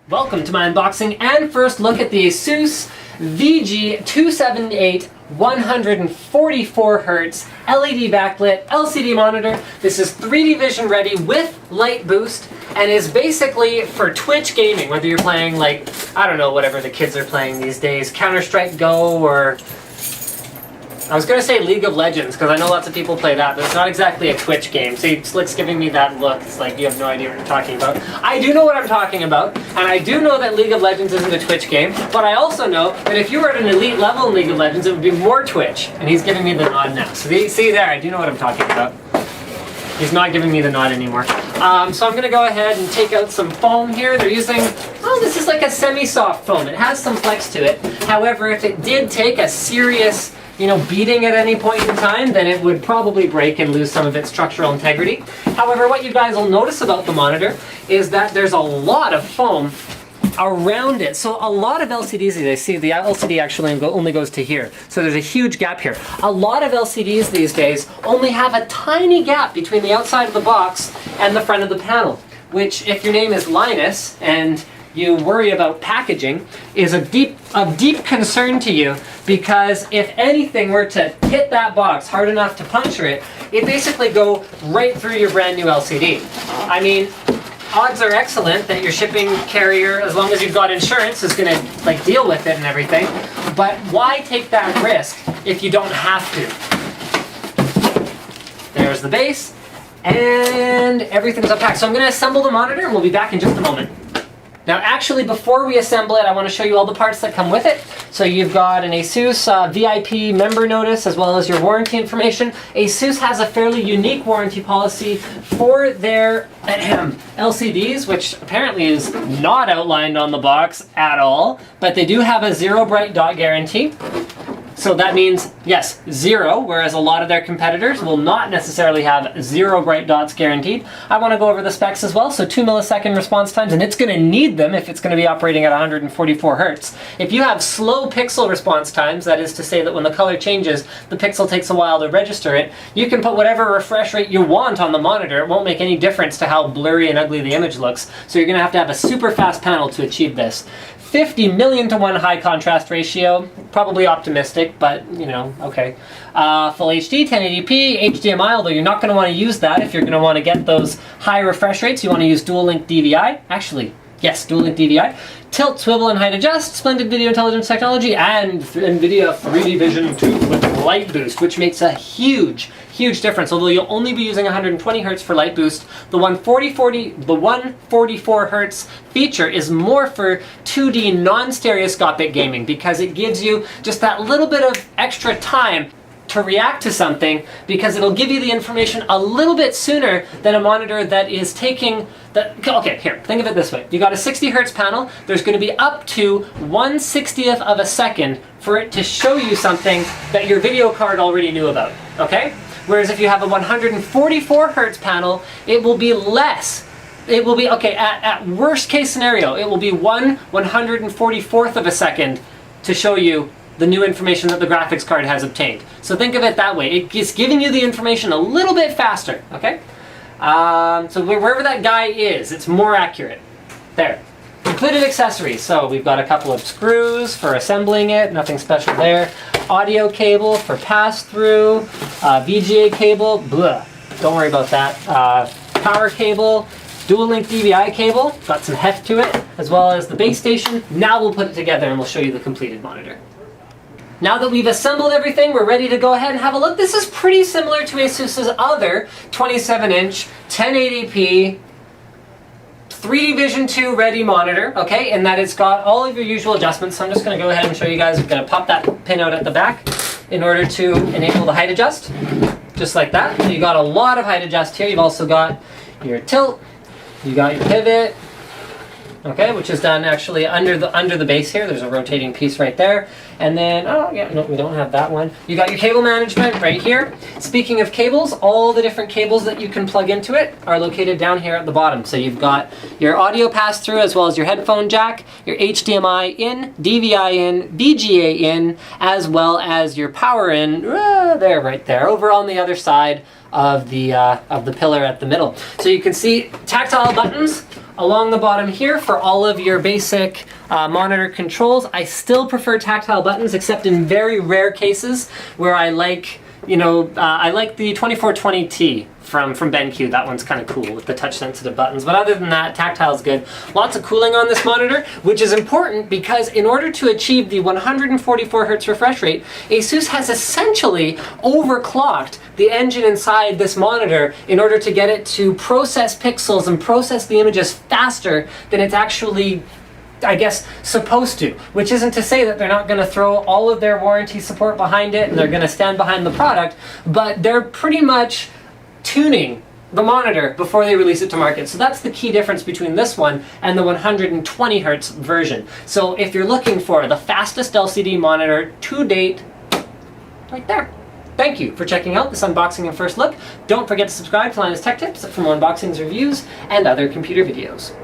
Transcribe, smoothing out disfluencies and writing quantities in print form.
Welcome to my unboxing and first look at the ASUS VG278HE 144Hz LED backlit LCD monitor. This is 3D vision ready with light boost and is basically for Twitch gaming, whether you're playing like, I don't know, whatever the kids are playing these days, Counter-Strike Go, or I was going to say League of Legends, because I know lots of people play that, but it's not exactly a Twitch game. See, Slick's giving me that look. It's like, you have no idea what you're talking about. I do know what I'm talking about, and I do know that League of Legends isn't a Twitch game, but I also know that if you were at an elite level in League of Legends, it would be more Twitch. And he's giving me the nod now. So see there, I do know what I'm talking about. He's not giving me the nod anymore. So I'm going to go ahead and take out some foam here. They're using, oh, this is like a semi-soft foam. It has some flex to it. However, if it did take a serious beating at any point in time, then it would probably break and lose some of its structural integrity. However, what you guys will notice about the monitor is that there's a lot of foam around it. So a lot of LCDs, I see the LCD actually only goes to here. So there's a huge gap here. A lot of LCDs these days only have a tiny gap between the outside of the box and the front of the panel, which if your name is Linus and you worry about packaging, is of deep concern to you, because if anything were to hit that box hard enough to puncture it, it basically go right through your brand new LCD. I mean, odds are excellent that your shipping carrier, as long as you've got insurance, is going to deal with it and everything. But why take that risk if you don't have to? There's the base, and everything's unpacked. So I'm going to assemble the monitor, and we'll be back in just a moment. Now actually, before we assemble it, I want to show you all the parts that come with it. So you've got an ASUS VIP member notice, as well as your warranty information. ASUS has a fairly unique warranty policy for their LCDs, which apparently is not outlined on the box at all, but they do have a 0 bright dot guarantee. So that means, yes, 0, whereas a lot of their competitors will not necessarily have 0 bright dots guaranteed. I want to go over the specs as well. So 2 millisecond response times, and it's going to need them if it's going to be operating at 144 Hz. If you have slow pixel response times, that is to say that when the color changes, the pixel takes a while to register it, you can put whatever refresh rate you want on the monitor. It won't make any difference to how blurry and ugly the image looks. So you're going to have a super fast panel to achieve this. 50 million to 1 high contrast ratio, probably optimistic, but okay. Full HD, 1080p, HDMI, although you're not going to want to use that if you're going to want to get those high refresh rates. You want to use dual link DVI. Actually, yes, dual link DVI. Tilt, swivel, and height adjust, splendid video intelligence technology, and NVIDIA 3D Vision 2 with light boost, which makes a huge difference. Although you'll only be using 120 Hz for light boost, the 144 Hz feature is more for 2D non-stereoscopic gaming, because it gives you just that little bit of extra time to react to something, because it'll give you the information a little bit sooner than a monitor that is taking the... Okay, here, think of it this way. You got a 60 Hz panel, there's going to be up to 1/60th of a second for it to show you something that your video card already knew about, okay? Whereas if you have a 144 Hz panel, it will be less. It will be, okay, at worst case scenario, it will be 1/144th of a second to show you the new information that the graphics card has obtained. So think of it that way. It's giving you the information a little bit faster, okay? So wherever that guy is, it's more accurate. There. Included accessories. So we've got a couple of screws for assembling it, nothing special there. Audio cable for pass-through, VGA cable, blah, don't worry about that. Power cable, dual link DVI cable, got some heft to it, as well as the base station. Now we'll put it together and we'll show you the completed monitor. Now that we've assembled everything, we're ready to go ahead and have a look. This is pretty similar to ASUS's other 27-inch, 1080p, 3D Vision 2 ready monitor, okay, and that it's got all of your usual adjustments. So I'm just going to go ahead and show you guys. I'm going to pop that pin out at the back in order to enable the height adjust, just like that. So you got a lot of height adjust here. You've also got your tilt, you got your pivot, okay, which is done actually under the base here. There's a rotating piece right there. And then, oh yeah, no, we don't have that one. You got your cable management right here. Speaking of cables, all the different cables that you can plug into it are located down here at the bottom. So you've got your audio pass-through as well as your headphone jack, your HDMI in, DVI in, VGA in, as well as your power in, there, right there, over on the other side of the pillar at the middle. So you can see tactile buttons along the bottom here for all of your basic monitor controls. I still prefer tactile buttons, except in very rare cases where I like, I like the 2420T from BenQ. That one's kind of cool with the touch-sensitive buttons. But other than that, tactile's good. Lots of cooling on this monitor, which is important because in order to achieve the 144 Hz refresh rate, ASUS has essentially overclocked the engine inside this monitor in order to get it to process pixels and process the images faster than it's actually, I guess, supposed to, which isn't to say that they're not going to throw all of their warranty support behind it and they're going to stand behind the product, but they're pretty much tuning the monitor before they release it to market. So that's the key difference between this one and the 120 Hz version. So if you're looking for the fastest LCD monitor to date, right there. Thank you for checking out this unboxing and first look. Don't forget to subscribe to Linus Tech Tips for more unboxings, reviews, and other computer videos.